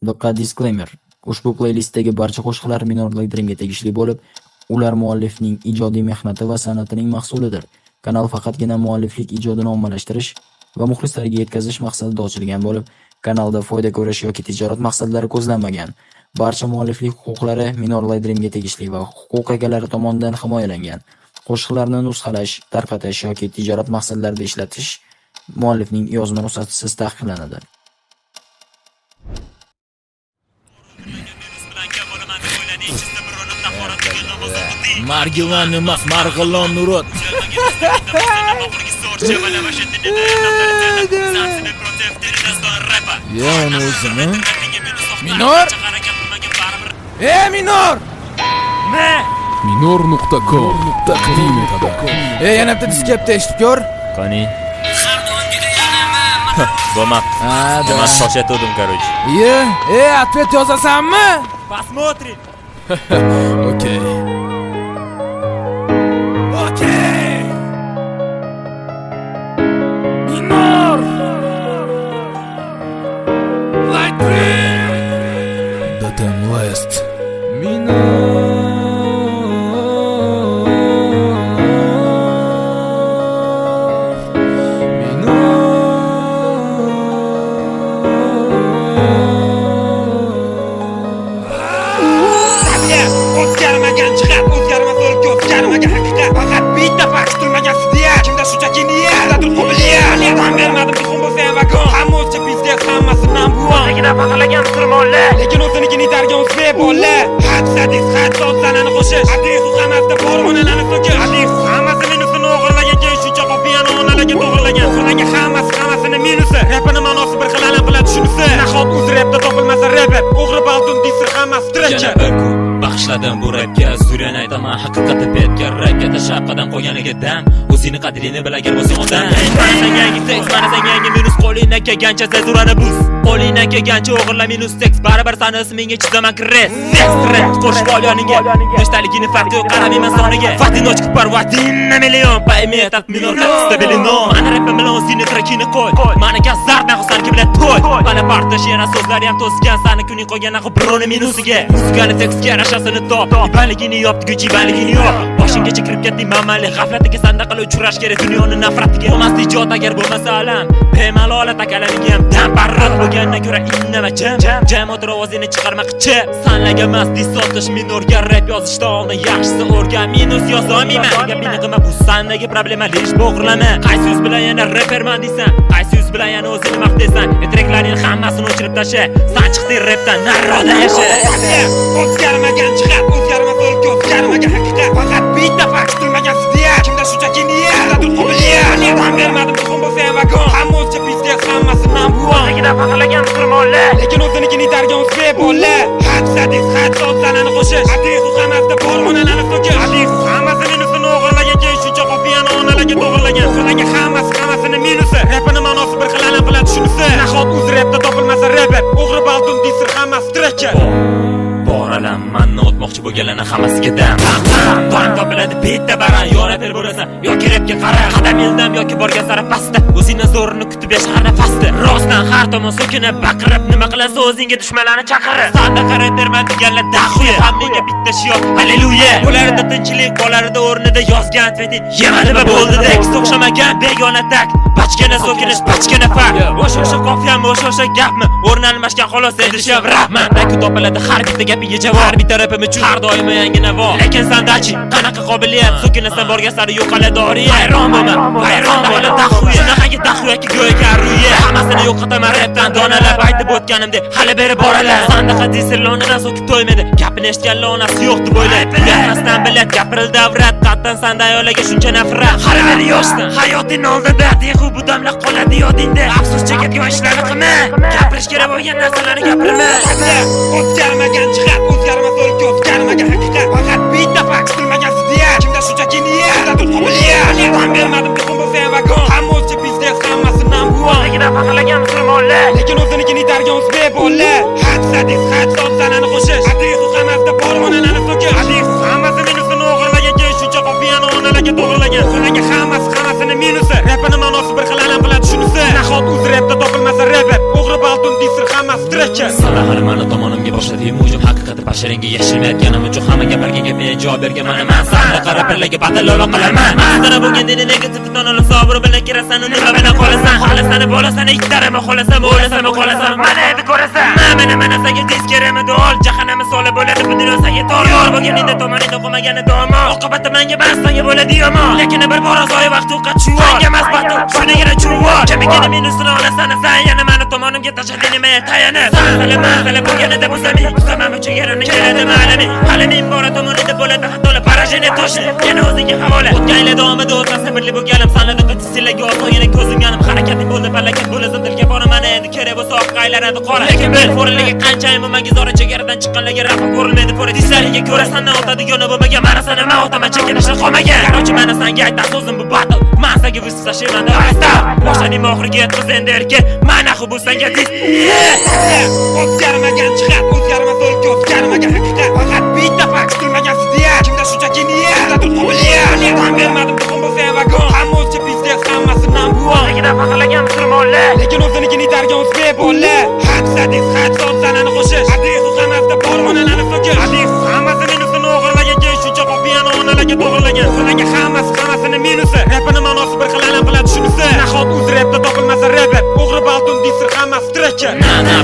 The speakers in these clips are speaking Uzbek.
Diqqat, disclaimer. Ushbu playlistdagi barcha qo'shiqlar Minor Light Dreamga tegishli bo'lib, ular muallifning ijodiy mehnati va san'atining mahsulidir. Kanal faqatgina mualliflik ijodini ommalashtirish va muxlislarga yetkazish maqsadida ochilgan bo'lib, kanalda foyda ko'rish yoki tijorat maqsadlari ko'zlanmagan. Barcha mualliflik huquqlari Minor Light Dreamga tegishli va huquq egalari tomonidan himoyalangan. Qo'shiqlarni nusxalash, tarqatish yoki tijorat maqsadlarida ishlatish muallifning yozma ruxsatisiz taqiqlanadi. Margilan emas, Marg'ilon Nurot. Ya uni o'zimi? Minor? Minor! Ne? Minor.com taqdim etadi. Yana bitta disketda eshitib ko'r. Qani? Bo'lmab. Da. Shoshatodim, короче. Ответ yozasanmi? Посмотрим. Okey. Minor! Light Dream! Dothan West. O'zgarmagan jihat, o'zgarmas o'lka, o'zgarmagan haqiqat. Faqat bitta fakt turmagan sidya. Kimda shunchaki niyat, dadil qobiliyat. Tan bermadim tuxum bo'lsa vagon. Hamma o'zcha biznes, hammasi number one. Lekin faqalagan turmolla. Lekin o'zinikini darga o'zbe bolla. Had sadis, had so'zlarni qo'shish. Hadis hammasi hormonlarni so'kish. Hadis hammasi minusini o'g'irlagan keyin shuncha qopiyani onalarga to'g'irlagan. So'ragan hammasini minusi. Rapini ma'nosi bir xil alam qiladi shunisi. Nahot o'z rapda topilmasa rapper. O'g'ri baldun disir hammasi stretcher. Bag'ishladim bu rapga, Suriyani aytaman haqiqatni betga. Rapga tashaqqadan qo'yganiga dam, o'zini qadrini bilagan bo'lsa odam. Manasan yangi sex, manasan yangi minus, qo'lingdan kelgancha zazurani buz. Qo'lingdan kelgancha o'g'irla minus sex, baribir sani ismingga chidaman kres. Sex rap qo'shib ol yoniga, nechtaligini farqi yo'q, qaramayman soniga. Fatin ochib parvatin na million, payme tat minor stabilino. Mana rapim bilan o'zini trekini qo'y, mana kazzard naxosan kim bilan to'y. Mana partash yana so'zlar ham to'sgan, sani kuning qo'ygan naxo bironi minusiga. Muzikani tekstga yarashasini top, ibanligini yopdi, ibanligini yo'q. Boshinggacha kirib ketding mamali, g'aflatiga sandaqala uchrash kerak dunyoni nafratiga. Bo'lmas ijod agar bo'lmasa alam, bemalol takalanigi ham dam barroq bo'lgandan ko'ra innama jam o'tir ovozini chiqarmoqchi. Sanlaga emas disotish minorga rap yozishda oldin yaxshisi o'rgan. Minus yozolmayman, gapini qilma, bu sandagi problema lish bo'g'irlama. Qaysi yuz bilan yana rapperman deysan, qaysi yuz bilan yana o'zini maqtaysan. Traklaring hammasini o'chirib tasha, san chiqding rapdan naroda yasha. O'zgarmagan jihat, o'zgarmas o'lka, o'zgarmagan haqiqat. Faqat bitta fakt turmagan sidya. Kimda shunchaki niyat, dadil qobiliyat. Tan bermadim tuxum bo'lsa vagon. Hamma o'zcha biznes, hammasi number one. Lekin faqalagan turmolla. Lekin o'zinikini darga o'zbe bolla. Had sadis, had so'zlarni qo'shish. Hadis hammasi hormonlarni so'kish. Hadis hammasi minusini o'g'irlagan keyin shuncha qopiyani onalarga to'g'irlagan. So'ragan hammasini minusi. Rapini ma'nosi bir xil alam qiladi shunisi. Nahot o'z rapda topilmasa rapper. O'g'ri baldun disir hammasi stretcher. Boralam manni o'tmoqchi bo'lganlarni hammasiga dam. Bang topiladi bitta baran, yo rapper bo'lasan yoki rapga qara. Qadam eldam yoki borgan sari pastda, o'zingni zo'rini kutib yashar nafasda. Rostdan har tomon so'kinib baqirib, nima qilasa o'zingga dushmanlarni chaqirib. Sanda xarakterman deganlar daxuya, hammaga bitta shior. Halleluya. Ularda tinchlik, qolarida o'rnida yozgan tweeting. Yemadi va bo'ldi dek, o'xshamagan begona tak. Bachkana so'kinish, bachkana faq. O'sha qofiyam, o'sha gapmi? O'rni almashgan xolos edi shab rahman. Dakku topiladi har bitta gapiga javob. Har bitta rapim uchun har doim yangi navo. Lekin sandachi, qanaqa qobiliyat, so'kinasan borgan sari yo'qoladi doriya. Hayron bo'lma, hayron bo'lib daxuya. Shunaqangi daxuyaki go'yga ruya. Hammasini yo'qotaman rapdan donalab aytib o'tganimdek hali beri boralar. Sandaqa disirlonidan so'kib to'ymadi. Gapini eshitganlar onasi yo'q deb o'yladi. Gapmasdan bilib gapirildi avrat, qatdan sanda ayollarga shuncha nafrat. Hali beri yoshsan, hayoting oldida, dehu bu damlar qoladi yodingda. Afsus chekadigan ishlarni qilma. Gapirish kerak bo'lgan narsalarni gapirma. O'zgarmagan jihat, o'zgarmas o'lka, o'zgarmagan haqiqat. Faqat bitta fakt turmagan sidya. Kimda shunchaki niyat, dadil qobiliyat. Tan bermadim tuxum bo'lsa vagon. Hamma o'zcha biznes, hammasi number one. Lekin faqalagan turmolla. Lekin o'zinikini darga o'zbe bolla. Had sadis, had so'zlarni qo'shish. Hadis hammasi hormonlarni so'kish. Hadis hammasi minusini o'g'irlagan keyin shuncha qopiyani onalarga to'g'irlagan. So'ragan hammasini minusi. Rapini ma'nosi bir xil alam qiladi shunisi. Nahot o'z rapda topilmasa rapper. O'g'ri baldun disir hammasi stretcher. Sana hali mani tomonimga boshladiyu hujum haqiqati basharingga yashirmayotganim uchun hamma gaplarga men javob berganman. Men sanda qarablarga badallar qilaman. Mana bo'lgan dedi negativ tonali sabr bilan kirasan nima bilan qolasan. Xohlasan bo'lasan ikkitarama xohlasan bo'lasan qolasan. Mana endi ko'rasan. Mana senga tez kerakmi dol jahannam soli bo'ladi bu dunyo senga tor. Yor bo'lganingda tomoningda qolmagani domo. Oqibati menga bas senga bo'ladi yomon. Lekin bir bora zoy vaqt o'qqa tushib. Senga emas vaqt shunigina chuvar. Kimga minusini olasan sen yana meni tomonimga tashlading nima tayanib. Masala bo'lganida bu zamin uchun yerimni keladi ma'lumi. Hali men bora tomonida bo'ladi xatolar parajini toshib. Yana o'zingga havola. O'tganlar davomida o'tgan sabrli bo'lganim sanadi qitisilarga o'tgan ko'zim yanib harakatim bo'ldi balakat bo'lasan dilga boraman endi kerak bo'lsa oqqaylaradi qora. Lekin men forliga qanchayim bo'lmagan zora chegaradan chiqqanlarga rafa ko'rilmaydi pora. Dislariga ko'ra sandan o'tadigan bo'lmagan mana sana men o'taman chekinishni qolmagan. Qarochi mana senga aytdim so'zim bu battle. Men senga visi tashiman da asta. Boshning oxiriga yetib endi erkak. Mana bu senga dis. O'zgarmagan jihat, o'zgarmas o'lka, o'zgarmagan haqiqat. Faqat bitta fakt kutilmagan sidya. Kimda shunchaki niyat, kimdadir qobiliyat. Tan bermadim bu bo'lsa vagon. Hamma o'zcha biznes hammasidan bu. Lekin faqatlagan musulmonlar. Lekin o'zinikini darga o'zbek bo'lla. Haq sadis, haq so'zlarni qo'shish. Hadis uqamasda bormonlarni so'kish. Hadis hammasi minusini o'g'irlagan, shuncha qopiyani onalarga to'g'irlagan. Ularga hammasini minusi. Rapini ma'nosi bir xil alam qiladi shunisi. Nahot o'z rapda topilmasa rapper. O'g'ri balton disir hamma stretcher.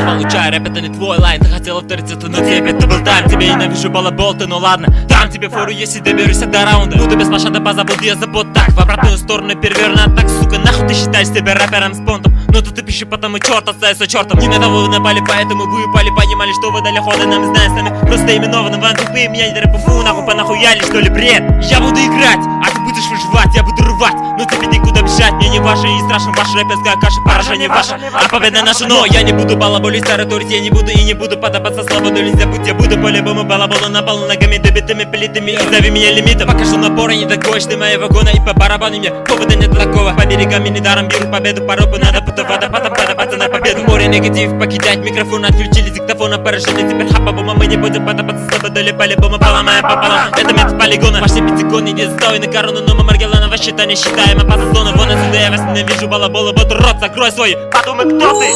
Получай рэп, это не твой лайн. Ты хотел авторитета, но тебе это был тайм. Тебе ненавижу балаболты, ну ладно. Дам тебе фору, если доберешься до раунда. Ну ты без пощады позабуди, я забот так. В обратную сторону перевернут так, сука. Нахуй ты считаешь себя рэпером с понтом? Но тут ты пиши, потому черт остается чертом. Не на того вы напали, поэтому вы упали. Понимали, что вы дали хода, нам знаем сами. Просто именованы вам тупые, меня не рэпуфу. Нахуй понахуяли, что ли, бред? Я буду играть, а ты будешь выживать, я буду рвать. Но тебе никуда бежать, мне не ваше. И страшен ваша рэперская каша, поражение ваше. А победа наша, но я не буду балаболить, тараторить, я не буду и не буду подобаться слободу. Нельзя будь, я буду по-любому балаболу на полу ногами, добитыми плитами. И зови меня лимитом. Покажу напора, не такой, ты мои вагоны и по барабану мне. Повода нет такого, по берегам я недаром беру победу. По ропу надо потом подобаться на победу. Море негатив, покидать микрофон, отключили диктофона, поражение. Теперь хапа-бума, мы не будем подобаться слободу. По-любому поломаем пополам. Это метод полигона. Пошли пятигон, не достойный корону. Но мы Маргеланова счета не считаем, а по зону. Вон отсюда я вас ненавижу, балаболы. Вот рот закрой свой, подумай, кто ты.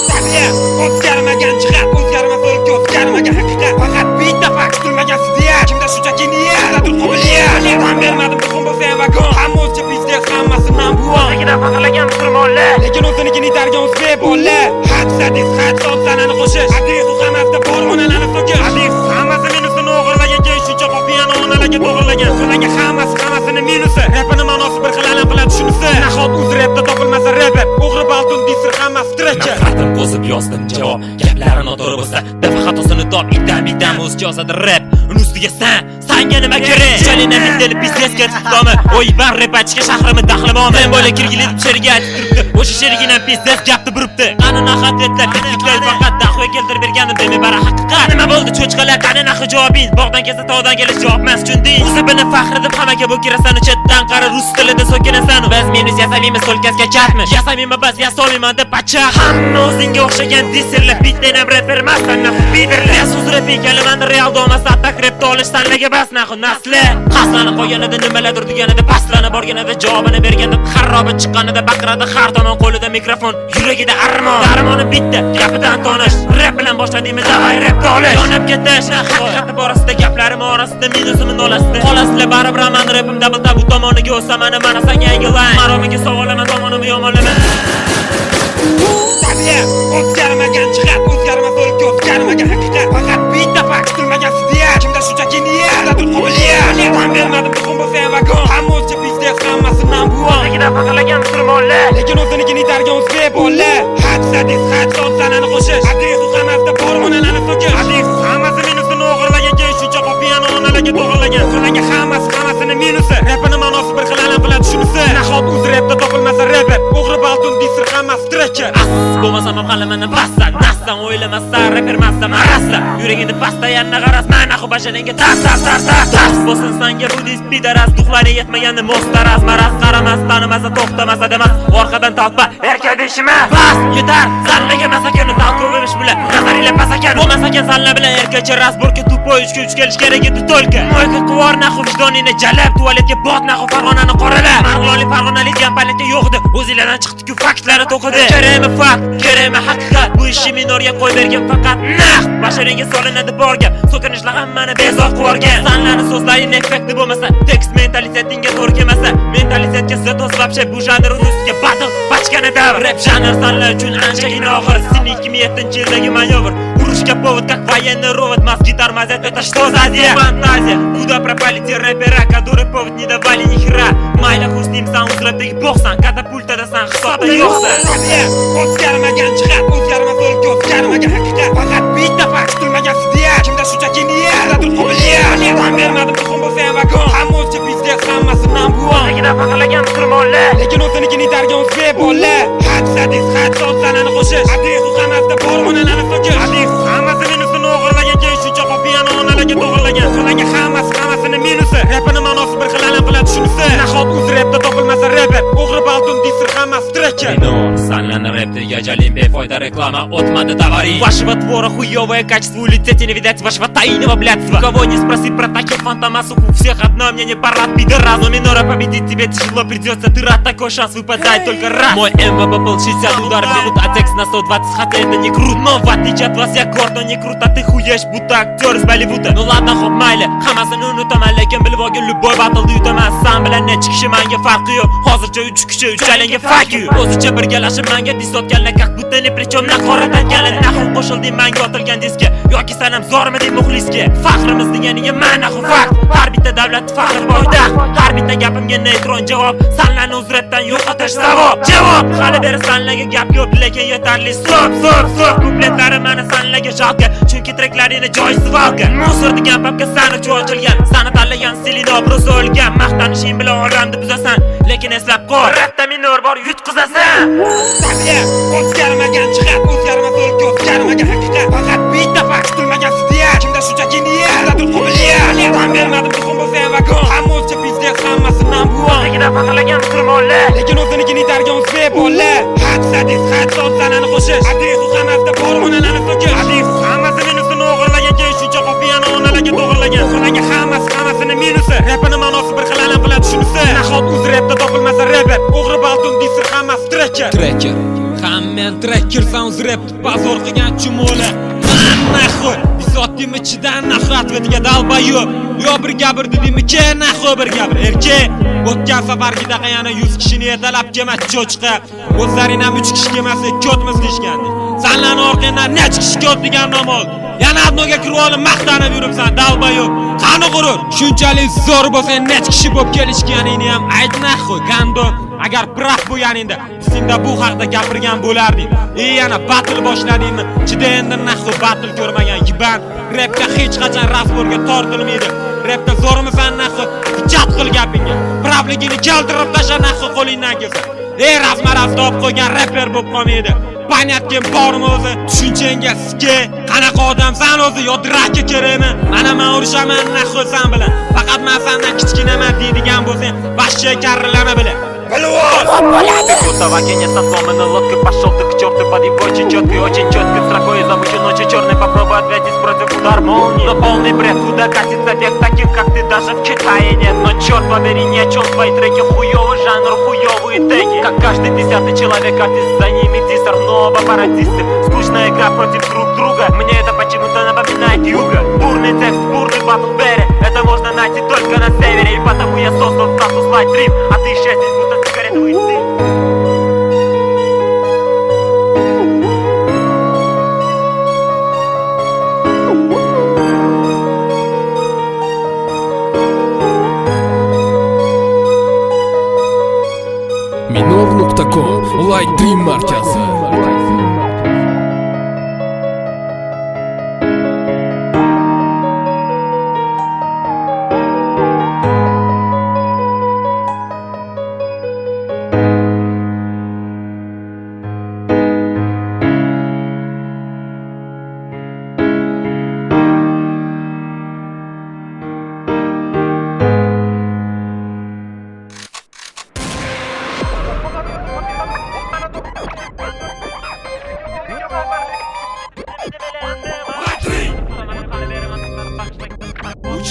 O'zgarmagan jihat, o'zgarmas o'lka, o'zgarmagan haqiqat. Faqat bitta fakt kutilmagan sidya. Kimda shunchaki niyat, kimdadir qobiliyat. Tan bermadim bu bo'lsa vagon. Hamma o'zcha biznes hammasidan bu. Lekin faqatlagan musulmonlar. Lekin o'zinikini darga o'zbek bo'lla. Haq sadis, haq so'zlarni qo'shish. Hadis uqamasda bormonlarni so'kish. Hadis hammasi minusini o'g'irlagan, shuncha qopiyani onalarga to'g'irlagan. Ularga hammasini minusi. Rapini ma'nosi bir xil alam qiladi shunisi. Nahot o'z rapda topilmasa rapper. O'g'ri balton disir hamma stretcher. Nafratim qo'zib yozdim javob. Gaplarim noto'g'ri bo'lsa, dafa xatosini top. Bitam o'z yozadi rap. Uni ustiga sanga nima kerak? Shalina mindeli biznesga tutdomi? Oy, bar rap aytishga shahrimni daxlimomi? Men bo'la kirgili deb sherga aytib turibdi. O'sha sherigina biznes gapni buribdi. Qani nahatletlar, bitliklar faqat daxva keltirib berganim demi bara haqiqat. Nima bo'ldi cho'chqalar? Qani nahi javobingiz? Bog'dan kelsa tog'dan kelish javob emas chunding. O'zi buni faxr deb hammaga bu kirasan, chetdan qara rus tilida so'kinasan. Biz minus yasamaymiz, so'lkasga chatmi? Yasamayman bas, yasamayman deb pacha. Hamma o'zingga o'xshagan diserlar, bitdan rapper emassan, nafi biderlar. Men so'z rap kalaman real domas atak rapda olish tanlaga bas naxu nasli. Qaslanib qo'yganida nimalardir deganida pastlanib borganida javobini berganda xaroba chiqqanida baqiradi har tomon qo'lida mikrofon, yuragida armon. Darmoni bitta, gapidan tonish. Rap bilan boshladingmi davay rapda olish. Yonib ketish, haqiqati borasida gaplarim orasida minusimni olasida. Qolasizlar baribir men rapim double tabu tomoniga o'saman, mana senga yangi line. Maromiga savolaman tomonimni yomonlaman. O'zgarmagan jihat, o'zgarmas o'lka, o'zgarmagan haqiqat. Faqat bitta fakt kutilmagan sidya. Kimda shunchaki niyat, kimdadir qobiliyat. Tan bermadim bu bo'lsa vagon. Hamma o'zcha biznes hammasidan bu. Lekin faqatlagan musulmonlar. Lekin o'zinikini darga o'zbek bo'lla. Haq sadis, haq so'zlarni qo'shish. Hadis uqamasda bormonlarni so'kish. Hadis hammasi minusini o'g'irlagan, shuncha qopiyani onalarga to'g'irlagan. Ularga hammasini minusi. Rapini ma'nosi bir xil alam qiladi shunisi. Nahot o'z rapda topilmasa rapper. O'g'ri balton disir hamma stretcher. Bo'lmasam ham qalamani bassan, nassan o'ylamasdan rapper massan, arassa. Yuragingni pasta yanna qarasman, naxu basharingga tas bo'lsin senga budist pidaras, duxlari yetmaganda mostaras, maras qaramas, tanimasa, to'xtamasa demas, orqadan talpa, erkak deyishima. Bas, yetar, sallaga masakani talqovimish bilan, nazariyle pasakan, bo'lmasakan salla bilan erkakcha rasborka tupoy uch kelish kerak edi to'lka. Moyka quvor naxu vijdoningni jalab, tualetga bot naxu farg'onani qorala. Marg'ilonlik farg'onalik degan paletda yo'q edi, o'zinglardan chiqdi-ku faktlar fakt o'qidi. Kerakmi fakt, kerakmi haqiqat. Bu ishni minorga qo'y bergan faqat naq. Basharaga solinadi borga, so'kinishlar hammani bezor qilib sanlarni so'zlaring effekti bo'lmasa, tekst mentalitetingga to'g'ri kelmasa, mentalitetga zid o'zlabcha bu janr ustiga battle bachkana davr. Rap janr sanlar uchun anchagina og'ir. Sinni 2007-yildagi manevr. Urushga повод как военный ровод, мозг гитар мазет, это что за дело? Фантазия, куда пропали те рэпера, которые повод не давали ни хера. Майля хуй с ним, сан узрабdagi boqsan, katapultadasan, hisobda yo'qsan. O'zgarmagan jihat, o'zgarmas o'lka, o'zgarmagan haqiqat. Faqat bitta fakt kutilmagan sidya. Kimda shunchaki niyat, dadil qobiliyat. Tan bermadim muhim bo'lsa ham vagon. Hamma o'zcha biznes, hammasi nambuon. Legida faqirlagan musulmonlar, lekin o'zinikini darga o'zbek bolalar. Had sadis, had so'zlarni qo'shish. Hadis hamasda bor onalarni so'kish. Hadis hammasi minusini o'g'irlagan, keyin shuncha qopiyani onalarga to'g'irlagan. So'lagan hammasini minusi. Rapini ma'nosi bir xil alam qiladi shunisi. Nahot o'z rapda topilmasa rapper, o'g'ri balton disr hammasi trekker. Санлана рэп, я жалим бефойда реклама отмада товари. Вашего твора хуёвое качество, улетите не видать вашего тайного блядства. Кого не спроси про таких фантомасов, у всех одно мнение, парад пидорас. Но минора победить тебе тяжело придется, ты рад, такой шанс выпадает только раз. Мой МВП был 60 удар в минут, а текст на 120, хотя это не круто. Но в отличие от вас я гордо не круто, ты хуешь, будто актер из Болливуда. Ну ладно, хоп, майли, хамmasini unutaman, lekin bilib olgin любой battle'da yutaman. San bilan necha kishi menga farqi yo'q. Hozircha 3 kishi uchalanga fuck you. O'zicha birgalashib menga dis otganlar, как будто ни при чем naqorat etganlar. Nahov qo'shilding menga otilgan diskka, yoki sanam zormiding muxlisga. Faxrimiz deganiga mana xu fakt. Har bitta davlat faxr poytaxt. Har bitta gapimga neutron javob. Sanlarni o'z rapdan yo'qotish savob. Javob hali beri sanlarga gap yo'q, lekin yetarli. Stop. Kupletlari mana sanlarga jalga, chunki treklaringni joy svalga. Musor degan papka sani cho'chilgan, sani tanlagan stilini obro'si o'lgan. Maqtanishing bilan olamni buzasan, lekin eslab qo'y, rapda minor bor yutqizasan. Tabiat, o'zgarmagan jihat, o'zgarmas o'lka, o'zgarmagan haqiqat. Faqat bitta fakt kutilmagan sidya. Kimda shunchaki niyat, dadil qobiliyat. Tan bermadim muhim bo'lsa ham vagon. Hamma o'zcha biznes, hammasi nambuon. Legida faqirlagan musulmonlar, lekin o'zinikini darga o'zbek bolalar. Had sadis, had so'zlarni qo'shish. Hadis hamasda bor onalarni so'kish. Hadis hammasi minusini o'g'irlagan, keyin shuncha qopiyani onalarga to'g'irlagan. So'lagan hammasini minusi. Rapini ma'nosi bir xil alam qiladi shunisi. Nahot o'z rapda topilmasa rapper, o'g'ri balton disr hammasi trekker. Hammen trekkersan o'z rap bazor qilgan chumola. Naxo, bisotdim ichidan nafrat vetiga dalbayob. Yo bir gapir dedimmi ke naxo bir gapir. Erkak, o'tgan safargida yana 100 kishini yetalab kelmas cho'chqa. O'zlaring ham 3 kishi kelmasa ko'tmiz deyshgandi. Sanlarni orqangdan necha kishi ko't degan nomol. Yana adnoga kirib olib maqtanib yuribsan dalbayob. Qani g'urur, shunchalik zo'r bo'lsa necha kishi bo'lib kelishganingni ham ayt naxo, gando. Agar praq bo'lganingda, senda bu haqda gapirgan bo'larding. Yana battle boshladingmi? Chida endi naxo battle ko'rmagan yiban. Rapga hech qachon rasborga tortilmaydi. Rapda zo'rmisan naxo? Chat qil gapingga. Pravligini keltirib tasha naxo qo'lingdan kelsa. Razmaraz top qo'ygan rapper bo'lib qolmaydi. Panyatkim bormi o'zi? Tushunchangga ske. Qanaqa odamsan o'zi? Yo draka kerakmi? Mana men urushaman naxo san bilan. Faqat men sendan kichkinaman deydigan bo'lsang, boshqa karrilama bilan. Кутова не со сломанной лодкой, пошел ты к черту, под его очень четкой строкой. Замучу ночью черный, попробуй ответить против удар молнии. Но полный бред, куда катится век таких, как ты, даже в Китае нет. Но черт побери, ни о чем твои треки, хуёвый жанр, хуёвые теги. Как каждый 10-й человек, артист, за ними диссер, но оба пародисты. Скучная игра против друг друга, мне это почему-то напоминает юга. Бурный текст, бурный батл берри, это можно найти только на севере. И потому я создал статус Light Dream, а ты исчезнешь, будто сигаретовый дым. Minor.com Light Dream markazi.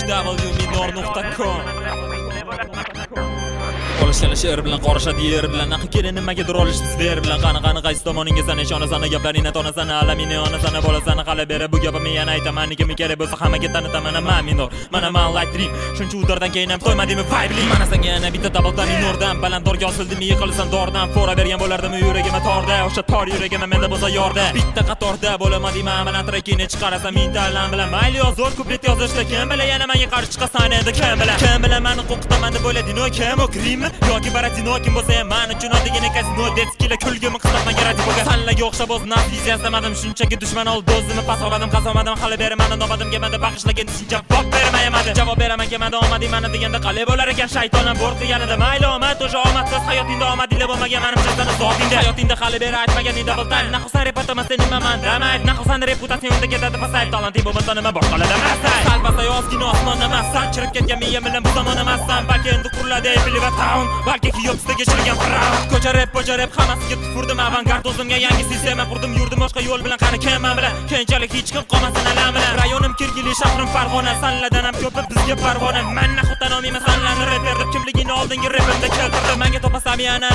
www.minor.com Qolishgan she'r bilan qorishadi yer bilan naqi kelin nimaga durolish bizver bilan qani qaysi tomoninga sana ishonasana gaplaringni tonasana alamini onasana bolasana qala beri bu gapimni yana aytaman nega kerak bo'lsa hammaga tanitaman man minor mana man light dream shuncha udardan keyin ham to'ymadimi vibe mana senga yana bitta double tan minordan balandorga osildimi yiqilsam dordan fora bergan bo'lardimi yuragimga torda o'sha tor yuragimga menda bo'lsa yorda bitta qatorda bo'lamadim mana trekini chiqarasam intalan bilan mayli yozor kuplet yozishda kim bilan yana menga qarshi chiqasan endi kim bilan meni qo'rqitaman deb o'ylading kim o krim yoki baratino kim bo'lsa ham men uchun oddiygina kasino detskila kulgimi qisqatman kerak bo'lgan sanlarga o'xshab o'z nafsini yasamadim shunchaki dushman oldi o'zimni pasomadim qasomadim hali beraman nomadim gemada bag'ishlagan javob bermayman javob beraman gemada omadim mana deganda qalay bo'lar ekan shaytonam bor qilganida mayli omad o'sha omadsiz hayotingda omadingda bo'lmagan menimcha sana zotingda hayotingda hali beri aytmagan double time naxusan reputaman sen nimaman damayt naxusan reputatsiyangda ketadi pasayt talanting bo'lmasa nima boshqalar emassan salbasa yozgina osmon emassan chirib ketgan miyam bilan bu zamon emassan balki endi quriladi Eiffel va Town balki yopsiga chirgan Brown ko'cha rap hammasiga tufurdim avangard o'zimga yangi sistema qurdim yurdim boshqa yo'l bilan qani kim men bilan keyinchalik hech kim qolmasin alam bilan rayonim Kirgili shahrim Farg'ona sanlardan ham ko'pi bizga parvona men naxutan olmayman sanlarni reper deb kimligini oldingi rapimda keltirdim menga topasam yana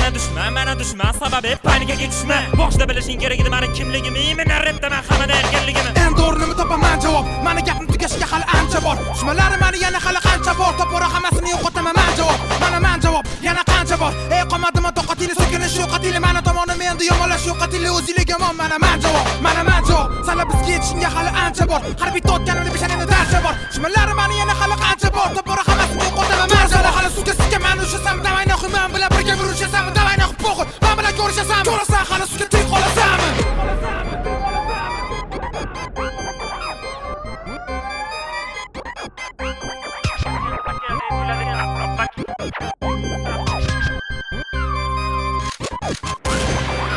dushman sababi panikaga tushma boshda bilishing kerak edi meni kimligimni men rapda men hammada erkinligimni endi o'rnimni topaman javob meni gapim tugashiga hali ancha bor dushmanlarim meni yana hali qancha bor topora hammasini yo'qotaman men javob man javob yana qancha bor ey qomadimi toqatingni so'kinish yo'qatingni meni tomonim endi yomonlash yo'qatingni o'zinglik yomon man javob sanlar bizga yetishingga hali ancha bor har bitta o'tganimni peshanimda darcha bor dushmanlarim meni yana hali qancha bor topora hammasini yo'qotaman men javob hali suvga sikka meni ushasan davay naxuy men bilan birga urushasan davay naxuy po'xi men bilan ko'rishasan ko'rasan hali suvga tirik qolasanmi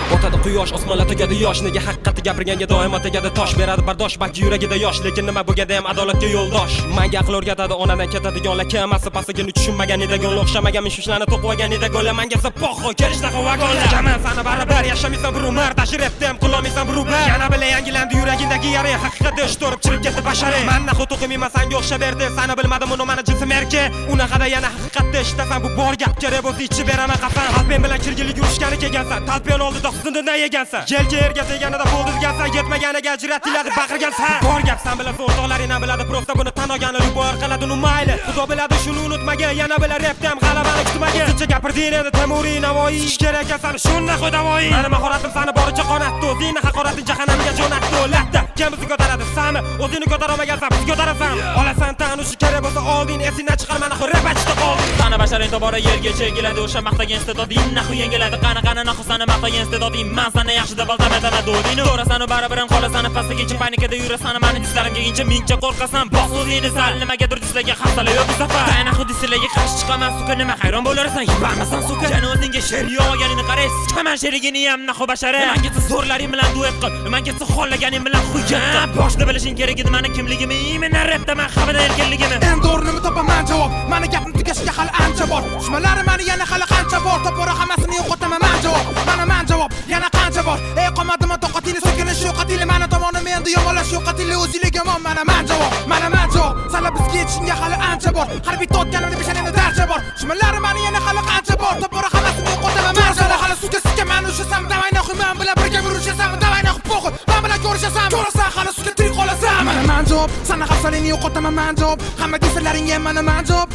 O'tadi quyosh osmonlar tegadi yosh nega haqiqatni gapirganga doimo tegadi tosh beradi bardosh balki yuragida yosh lekin nima bo'lganda ham adolatga yo'ldosh menga aql o'rgatadi onadan ketadiganlar kemasi pasligini tushunmagan edagonlar o'xshamagan mishmishlarni to'qivagan edagonlar menga poxo kelishdaqa vagonlar jaman sana baribir yashamaysan bir umr tashrifda ham qilolmaysan bir ubar yana bilan yangilandi yuragingdagi yara haqiqatda ish to'rib chirib ketdi bashariy men naxu to'qimayman sanga o'xshab berdi sana bilmadim uni mana jinsim erki unaqada yana haqiqatda eshitasan bu bor gap kerak bo'lsa ichib beraman qasam talpen bilan kirgilik yurishgani kelgansan talpen oldida husnidan yegansan yelga erga teganida bo'ldi degansan yetmaganiga ajratiladi baqirgansan bor gap san bilan o'rtoqlaring ham biladi prosta buni tan olgani ruboy qiladi uni mayli xudo biladi shuni unutmagin yana bilan rapda ham g'alabani kutmagin o'zincha gapirding endi Temuriy Navoiy ish kerak ekan sani shunday xudovoy meni mahoratim sani boricha qonatdi o'zingni haqorating jahannamga jo'natdi latta kim bizni ko'taradi sami o'zingni ko'tara olmagansan biz ko'tarasan olasan tan ushi kerak bo'lsa olding esingdan chiqar mana rap achishda qolding sana basharing tobora yerga chegiladi o'sha maqtagan istedoding naxu yengiladi qani naxu sani maqtagan istedoding men sana yaxshi deb aldamadan do'ding to'rasan barabiram qolasan pastigacha panikada yurasan meni dislarim kelguncha mincha qo'rqasan bos o'zingni sal nimagadir dislaga xastala yo'q bu safar naxu dislaga qarshi chiqaman suka nima hayron bo'larsan yurmasan suka jani o'zingga she'r yo'g'aganing qaraysiz chiqaman sherigini ham naxu bashara menga zo'rlaring bilan duet qil menga xollaganing bilan xuja boshda bilishing kerak edi meni kimligimni men rapda men xabarda erkinligimni endi o'rnimni topaman javob meni gapim tugashiga hali ancha bor dushmanlarim meni yana hali qancha bor topora hammasini yo'qotaman men javob yana qancha bor ey qomadimi toqatingni so'kinish yo'qatingni meni tomonim endi yomonlash yo'qatingni o'zinglik yomon man javob sanlar bizga yetishingga hali ancha bor har bitta o'tganimni peshanimda darcha bor dushmanlarim meni yana hali qancha bor topora hammasini yo'qotaman men javob hali suvga sikka meni ushasan davay naxuy men bilan birga urushasan davay naxuy po'xi men bilan ko'rishasan ko'rasan hali suvga tirik qolasan man javob sana hafsalingni yo'qotaman man javob hamma desallaring ham mana man javob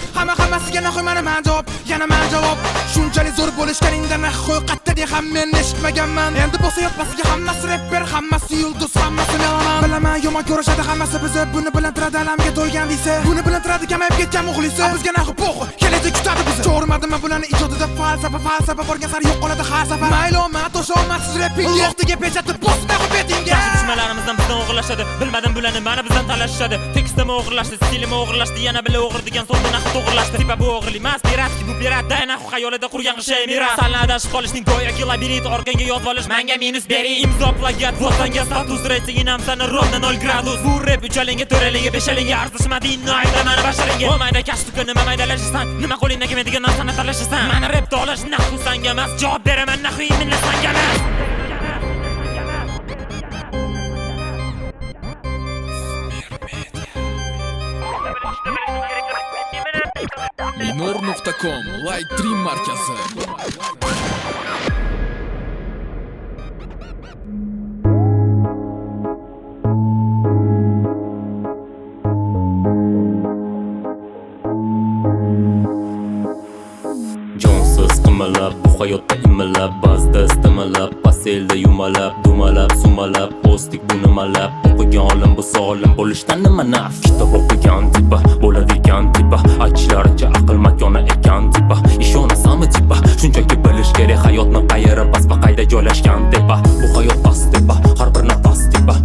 hammasiga naxuy mana man javob yana man javob shunchalik zo'r bo'lishganingda naxuy qattading ham men eshitmaganman endi bo'lsa yotmasiga hammasi rapper hammasi yulduz hammasi melaman bilaman yomon ko'rishadi hammasi bizni buni bilan turadi alamga to'lgan deysa buni bilan turadi kamayib ketgan muxlisi bizga naxuy po'xi kelajak kutadi bizni ko'rmadimmi bularni ijodida falsafa borgan sari yo'q qoladi har safar mayli omad o'sha omadsiz rapping yo'qdiga pechatib bos naxuy betingga dushmanlarimizdan bizdan o'g'irlashadi bilmadim bularni mana bizdan talashishadi tekstimi o'g'irlashdi stilimi o'g'irlashdi yana bile o'g'ir degan so'zni naxuy to'g'irlashdi tipa bu o'g'irlik emas piratki bu pirat naxuy xayolida qurgan shay miras sanlar adashib qolishning go'yoki labirint orqanga yozib olish menga minus bering imzo plagiat votanga status reytingin ham sani rovna 0 gradus bu rap uchalinga to'ralinga beshalinga arzishmadi inoyda mani basharinga o'mayda kashtuka nima maydalashasan nima qo'lingdan kelmaydigan narsani talashasan mani rapda olish naxuy sanga emas javob beraman naxuy minna sanga emas Minor.com Light Dream markasi. Jonsiz qimalab, bu hayotda imillab, ba'zida istamalab, paselda yumalab, dumalab, sumalab, o'stik bu nimalab, o'qigan olim bu solim bo'lishdan nima naf? Kitob o'qigan tipa, bo'ladigan tipa, aytishlaricha aql makoni ekan tipa, ishonasanmi tipa? Shunchaki bilish kerak hayotni qayeri past va qayda joylashgan tepa. Bu hayot past tepa, har bir nafas tipa,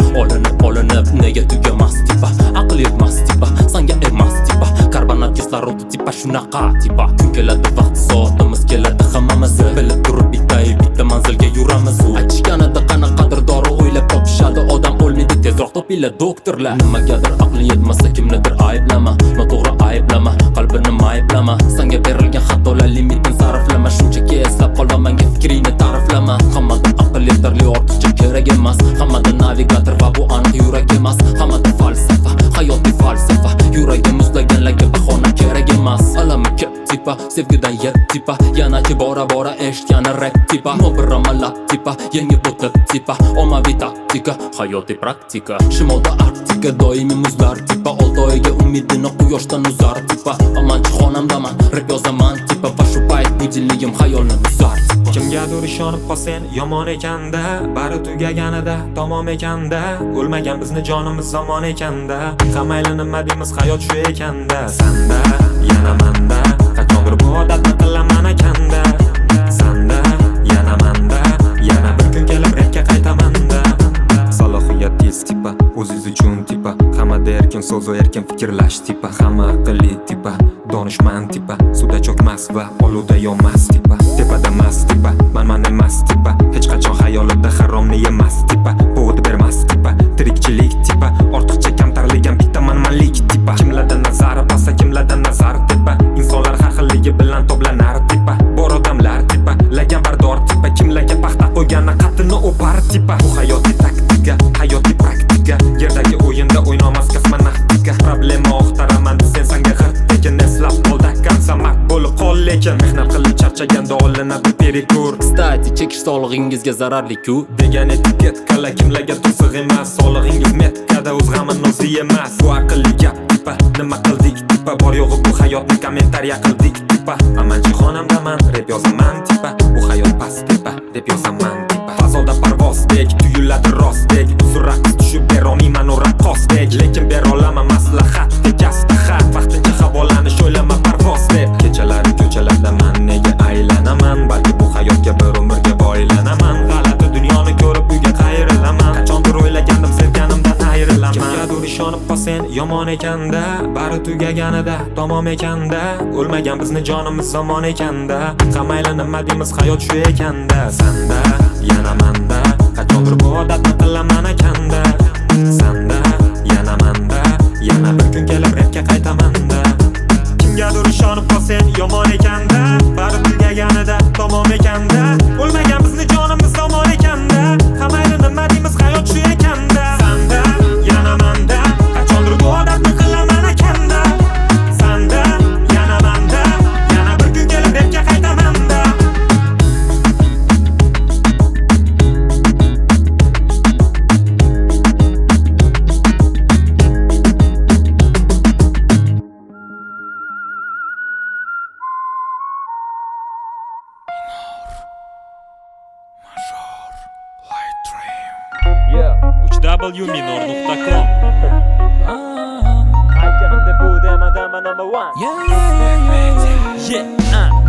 olinib nega tugamas tipa, aql yetmas tipa, sanga emas tipa, karbonat kislorodi tipa, shunaqa tipa. Kun keladi vaqt soatimiz keladi hammamiz bilib turib bitta manzilga yuramiz. Aytishganida qanaqadir dori o'ylab topishadi, odam o'lmaydi tezroq topinglar doktorlar. Nimagadir aqli yetmasa kimnidir ayblama, noto'g'ri ayblama, qalbini ayblama, senga berilgan xatolar limitini sarflama, shunchaki eslab qol va menga fikringni ta'riflama. Hammada aql yetarli, ortiqcha kerak emas, hammada navigator va bu aniq yurak emas, hammada falsafa, hayotiy falsafa, yuragi muzlaganlarga bahona kerak emas. Alami ko'p tipa, sevgidan yet tipa, yana bora eshitgani rap tipa, bir amalab tipa, yangi bo'tib tipa, ommaviy taktika, hayotiy praktika. Shimolda Arktika, doimiy muzlar tipa, 6 oyga umidini quyoshdan uzar tipa, amanchi xonamdaman, rap yozaman tipa, va shu payt budilligim xayolni buzar tipa. Kimgadir ishonib qolsen yomon ekanda, bari tugaganida tamom ekanda, o'lmagan bizni jonimiz zamon ekanda, qamayli nima deymiz hayot shu ekanda. Sanda yana manda, qachondir bu odatni qilaman ekanda. Sanda yana manda, yana bir kun kelib rapga qaytamanda. Salohiyat tez tipa, o'ziz uchun tipa, hamma erkin so'z erkin fikrlash tipa, hamma aqlli tipa, donishmand tipa, suvda cho'kmas va oluvda yonmas tipa, tepada mas tipa, man emas tipa, hech qachon xayolida haromni yemas tipa, bo'g'it bermas tipa, tirikchilik tipa, ortiqcha kamtarligan bitta manmanlik tipa, kimlardan nazari pasta, kimlardan nazari tepa, insonlar har xilligi bilan to'planar tipa, bor odamlar tipa, lagan bardor tipa, kimlarga paxta qo'ygani qattini o'par tipa. Bu hayotiy taktika, hayotiy praktika, yerdagi o'yinda o'ynamas kosmonavtika. Problema oqtaraman desen sanga g'irt, lekin eslab qolda konsamat bo'lib qol, lekin mehnat qilib charchaganda olinadi perikur. Kstati, chekish sog'lig'ingizga zararli-ku degan etiket qala, kimlarga to'siq emas, sog'lig'ingiz metkada o'z g'amini o'zi yemas. Bu aqlli gap tipa, nima qildik tipa, bor yo'g'i bu hayotni kommentariya qildik tipa, amanchi xonamdaman, rap yozaman tipa, bu hayot past tipa, deb yozaman tipa, fazoda parvozdek tuyuladi rostdek, uzr raqs tushib berolmayman u raqqosdek, lekin berolaman maslahat deb asta vaqtincha havolanish o'ylama parvoz deb. Kechalari ko'chalarda man nega aylanaman, balki bu hayotga bir umrga boylanaman, g'alati dunyoni ko'rib uyga qayrilaman, qachondir o'ylagandim sevganimdan ayrilaman. Kimgadir ishonib qolsen yomon ekanda, bari tugaganida tamom ekanda, o'lmagan bizni jonimiz zamon ekanda, qamayli nima deymiz hayot shu ekanda. Sanda yana manda, qachondir bu odatni qilaman ekanda. Sanda yana manda, yana bir kun kelib rapga qaytamanda. Kimgadir ishonib qolsen yomon ekanda, bari tugaganida tamom ekanda, o'lmagan bizni jonimiz zamon ekanda, qamayli nima deymiz hayot shu ekanda. Sanda yana manda, qachondir bu odatni qilaman ekanda. Sanda yana manda, yana bir kun kelib rapga qaytamanda. www.minor.com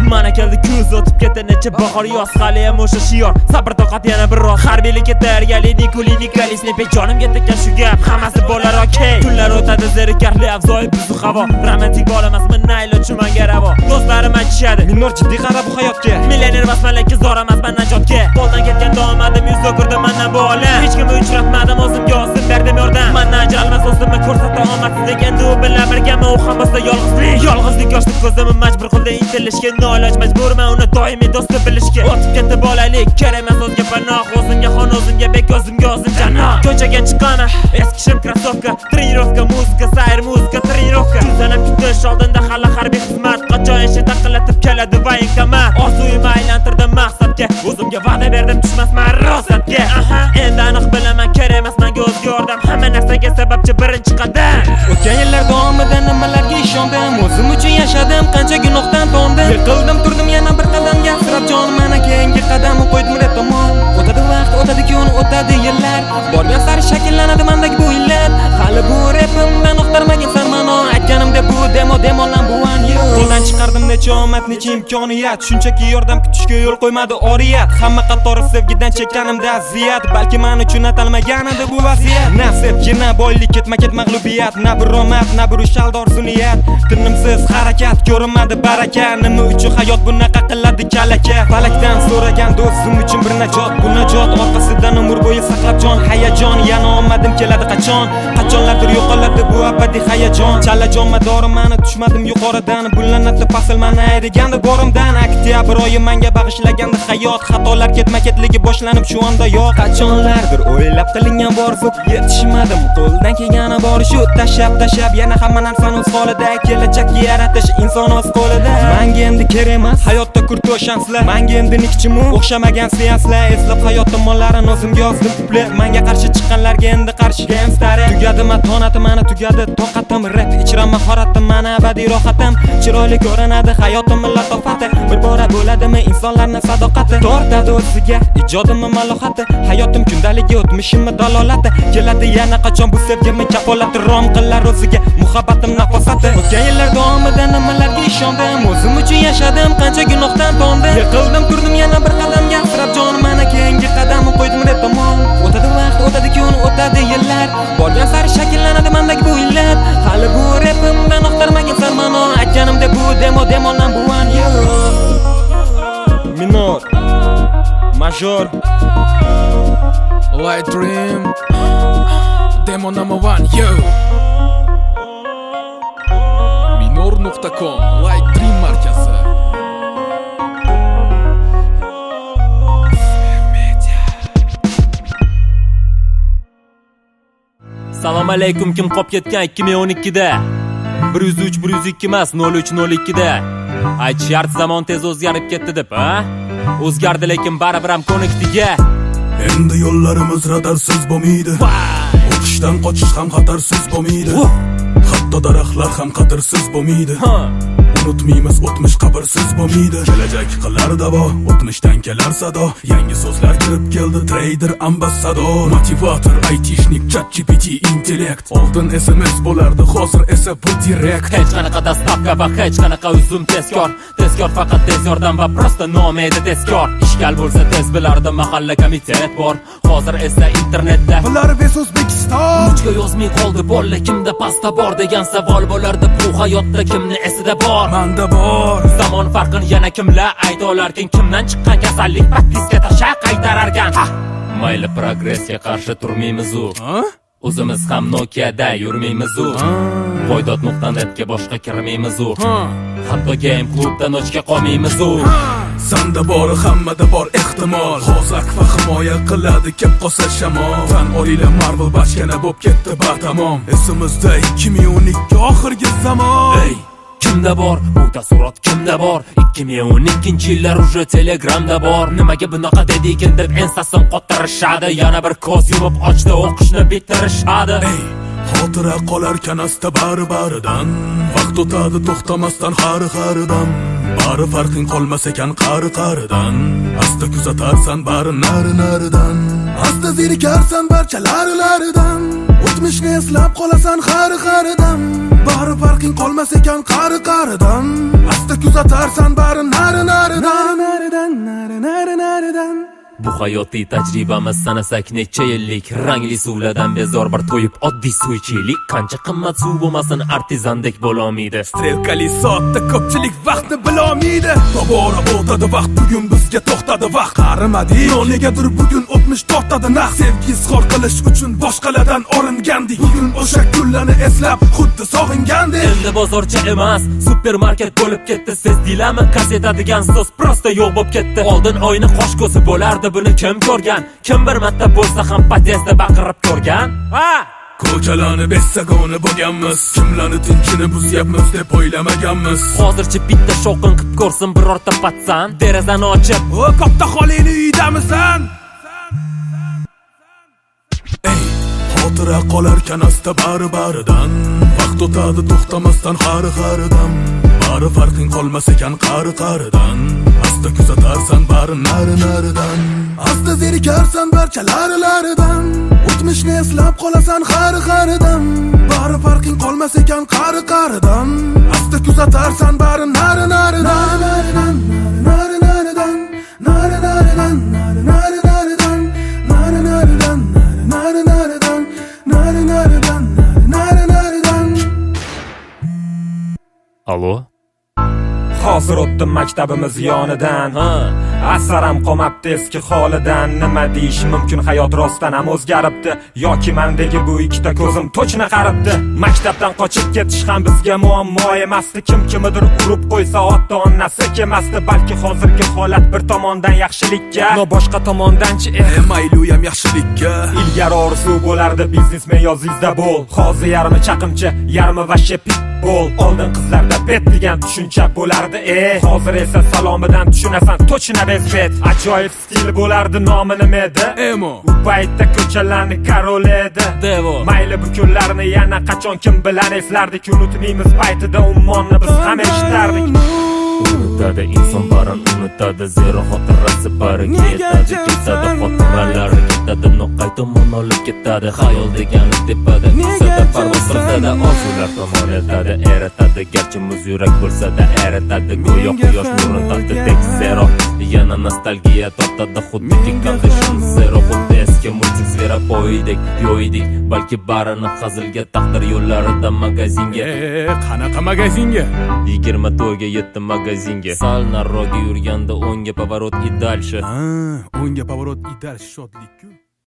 Mana keldi kuz o'tib ketdi necha bahor yoz, hali ham o'sha shior, sabr toqat yana biroz, harbiylikka tayyorgarlik, Nikolis nepek jonimga tekkan shu gap, hammasi bo'lar okey. Kunlar o'tadi zerikarli avzoyi buzuq havo, romantik bo'lamasmi naylo chumanga ravo, do'stlarim aytishadi minor jiddiy qara bu hayotga, millioner emasman lekin zor emasman najotga, qo'ldan ketgan domadim yuz o'girdi mendan bu olam, hech kimni uchratmadim o'zimga o'zim berdim yordam, mendan ajralmas do'stimni ko'rsatdi omadsizlik, endi u bilan birgaman, u ham bo'lsa yolg'izlik yoshni ko'zimni majbur qildi intilishga, noiloj majburman uni doimiy do'st deb bilishga. O'tib ketdi bolalik, kerak emas o'zga panoh, o'zimga xon, o'zimga bek, o'zimga o'zim janoh. Ko'chaga chiqqaman, eski shim krossovka, trenirovka, muzika, sayr muzika, trenirovka. Sanam kutish oldinda hali harbiy xizmat, qachon ishi taqillatib keladi voyinkomat. Orzuyimni aylantirdim maqsadga, o'zimga va'da berdim tushmasman rosatga. Endi aniq bilaman, kerak emas menga o'zga yordam, hamma narsaga sababchi birinchi qadam. O'tgan yillar davomida nimalarga ishondim, o'zim uchun yashadim, qancha gunohdan tondim. Yiqildim, turdim yana bir qadamga, sirab jonim mana keyingi qadamni qo'ydim rep tomon. O'tadi vaqt, o'tadi kun, o'tadi yillar, borgan sari shakllanadi mendagi bu illat. Hali bu repimdan uqtirmagan sarmano, aytganimda bu demolan bu an yo'q. Qo'ldan chiqardim necha omad, necha imkoniyat, shunchaki yordam kutishga yo'l qo'ymadi oriyat. Hamma qatori sevgidan chekkanimda aziyat, balki men uchun atalmagan edi bu vaziyat. Na sevgi, na boylik, ketma-ket mag'lubiyat, na bir omad, na bir ushaldor suniyat. Tinimsiz harakat, ko'rinmadi baraka, nima uchun hayot bunaqa qiladi kalaka. Falakdan so'ragan do'stim uchun bir najot, bu najot orqasidan umr bo'yi saqlab jon hayajon. Yana omadim keladi qachon, qachonlardir yo'qoladi bu abadiy hayajon. Chalajon madorim meni tushmadim yuqoridan, bullanadi fasl meni ayrigandi borimdan. Oktyabr oyi menga bag'ishlagandi hayot, xatolar ketma-ketligi boshlanib shu onda yo'q. Qachonlardir o'ylab qilingan borzu, yetishmadim qo'ldan kelgani bor shu. Tashab yana hamma narsani o'z holida, kelajakni yaratish inson o'z qo'lida. Menga endi kerak emas hayotda kurto shanslar, menga endi nikchimu o'xshamagan seanslar. Eslab hayot tomonlarini o'zimga yozdim kuplab, menga qarshi chiqqanlarga endi qarshi gangster. Tugadi matonati meni, tugadi toqatim, rap ichra mahoratim meni, abadiy rohatim. Chiroyli ko'rinadi hayotim latofati, bir bora bo'ladimi insonlarning sadoqati. Tortadi o'ziga ijodimni malohati, hayotim kundaligi, o'tmishimni dalolati. Keladi yana qachon bu sevgimni kafolati, rom qilar o'ziga muhabbatim nafosati. O'tgan yillar davomida nimalarga ishondim, o'zim uchun yashadim, qancha gunohdan tondim. Yiqildim, turdim yana bir qadamga, sirab jonim mana keyingi qadamni qo'ydim rep tomon. O'tadi vaqt, o'tadi kun, o'tadi yillar, borgan sari shakllanadi mendagi bu illat. Hali bu repimdan uqtirmagan sarmano, aytganimda bu demolan bu an yo'q. Minor, major, Light Dream, Demo number 1, yo. Minor.com, Light Dream markasi. Salom alaykum, kim qop ketgan 2012da 103 102 emas 0302da. Aytishardi zamon tez o'zgarib ketdi deb, ha? O'zgardi lekin baribir ham ko'nikdiga. Endi yo'llarimiz radarsiz bo'lmaydi. O'qishdan qochish ham xatarsiz bo'lmaydi. Hatto daraxtlar ham qadrsiz bo'lmaydi. Unutmaymiz o'tmish qabrsiz bo'lmaydi. Kelajak qilar davo, o'tmishdan kelar sado. Yangi so'zlar kirib keldi, trader, ambassador, motivator, aytishnik, ChatGPT, intellekt. Oldin SMS bo'lardi, hozir esa bu direkt. Hech qanaqa dastavka va hech qanaqa uzum tezkor. Tezkor faqat tez yordam va prosta nomi edi tezkor. Ishgal bo'lsa tez bilardi, mahalla komitet bor. Hozir esa internetda Bularves O'zbekiston. Uchga yozmay qoldi bolla, kimda pasta bor degan savol bo'lardi. Bu hayotda kimni esida bor? Manda bor. Zamon farqini yana kimlar ayta olarkin? Kimdan chiqqan kasallik propiska tasha qaytararkan? Mayli progressga qarshi turmaymiz u. O'zimiz ham Nokia'da yurmaymiz u. Voydot.netga boshqa kirmaymiz u. Hatto game klubdan ochga qolmaymiz u. Sanda bor, hammada bor ehtimol. Hozak va himoya qiladi kep qolsa shamol. Tan olinglar, Marvel bachkana bo'lib ketdi batamom. Esimizda 2012 oxirgi zamon. Kimda bor bu taassurot, kimda bor? 2012-yillar uje Telegramda bor. Nimaga bunaqa dedikin deb ensasim qottirishadi. Yana bir ko'z yumib ochdi, o'qishni bitirishadi. Xotira qolar kanasta bari-baridan. Vaqt o'tadi to'xtamasdan har-haridan. Bari farqing qolmas ekan qari-qaridan. Asta kuzatarsan bari nari-naridan. Asta zerikarsan barchalaridan. O'tmishni eslab qolasan har-haridan. Bari farqing qolmas ekan qari-qaridan. Asta kuzatarsan bari nari-naridan. Nari-naridan. Bu hayotiy tajribamiz sanasak necha yillik. Rangli suvlardan bezor bir to'yib oddiy suv ichaylik. Qancha qimmat suv bo'lmasin artizandek bo'lolmaydi. Strelkali soatda ko'pchilik vaqtni bilolmaydi. Tobora o'tadi vaqt, bugun bizga to'xtadi vaqt. Qarimadik, negadir bugun o'tmish tortadi naq. Sevgi izhor qilish uchun boshqalardan oringandik. Bugun o'sha kunlarni eslab xuddi sog'ingandik. Endi bozorcha emas, supermarket bo'lib ketdi. Sezdinglarmi? Qasetadigan so'z prosta yo'q bo'lib ketdi. Oldin oyni qosh ko'zi bo'lardi, buni kim ko'rgan? Kim bir marta bo'lsa ham podyezdda baqirib ko'rgan? Ha! Ko'chalarni besagona bo'lganmiz, kimlarni tinchini buzyapmiz deb o'ylamaganmiz. Hozircha bitta shovqin qilib ko'rsin birorta patsan, derazani ochib, O katta xolini uydamisan? Ey, xotira qolarkan asta bari-baridan. Vaqt o'tadi to'xtamasdan xari-xaridan. Bari farqing qolmas ekan qari-qaridan. Asta kuzatarsan bari nari-naridan. Asta zerikarsan barchalari-laridan. O'tmishni eslab qolasan xari-xaridan. Bari farqing qolmas ekan qari-qaridan. Asta kuzatarsan bari nari-naridan. Nari-naridan, nari-naridan, nari-naridan, nari-naridan, nari-naridan, nari-naridan, nari-naridan. Allo? Hozir o'tdim maktabimiz yonidan. Ha, Asaram qolmabdi eski holidan. Nima deyish mumkin, hayot rostdan ham o'zgaribdi yoki mendagi bu ikkita ko'zim to'chni qaribdi. Maktabdan qochib ketish ham bizga muammo emasdi. Kim kimidir urib qo'ysa ota onasi kemasdi. Balki hozirgi holat bir tomondan yaxshilikka, no boshqa tomondanchi Mayli ham yaxshilikka. ilgari orzu bo'lardi biznesmen yozingizda bo'l. Hozir yarmi chaqimchi, yarmi vashshe pitbull. Oldin qizlarda bet degan tushuncha bo'lardi. Hozir esa salomidan tushunasan to'chna bezbet. Ajoyib stil bo'lardi, nomi nima edi? Emo. U paytda ko'chalarni karol edi. Devo. Mayli bu kunlarni yana qachon kim bilan eslardik. Unutmaymiz paytida ummonni biz ham eshitardik. Unutadi inson barin unutadi, zero xotirasi bariga yetadi. Ketadi xotiralari ketadi, noqay tomon olib ketadi. Xayol degani tepada, kesada parvoz qiladi, orzular tomon etadi. Eritadi, garchi muz yurak bo'lsa-da eritadi. Go'yo quyosh nurini taqdidek zero. Yana nostalgiya tortadi, xuddi qanday shuni zero. Xuddi eski multik zveropoydek yo'ydik. Balki barini hazilga, taqdir yo'llarida magazinga. Qanaqa magazinga? 20 to'yga yetdi magazinga. Sal nariroqga yurganda o'ngga поворот и дальше. O'ngga поворот и дальше shodlik-ku.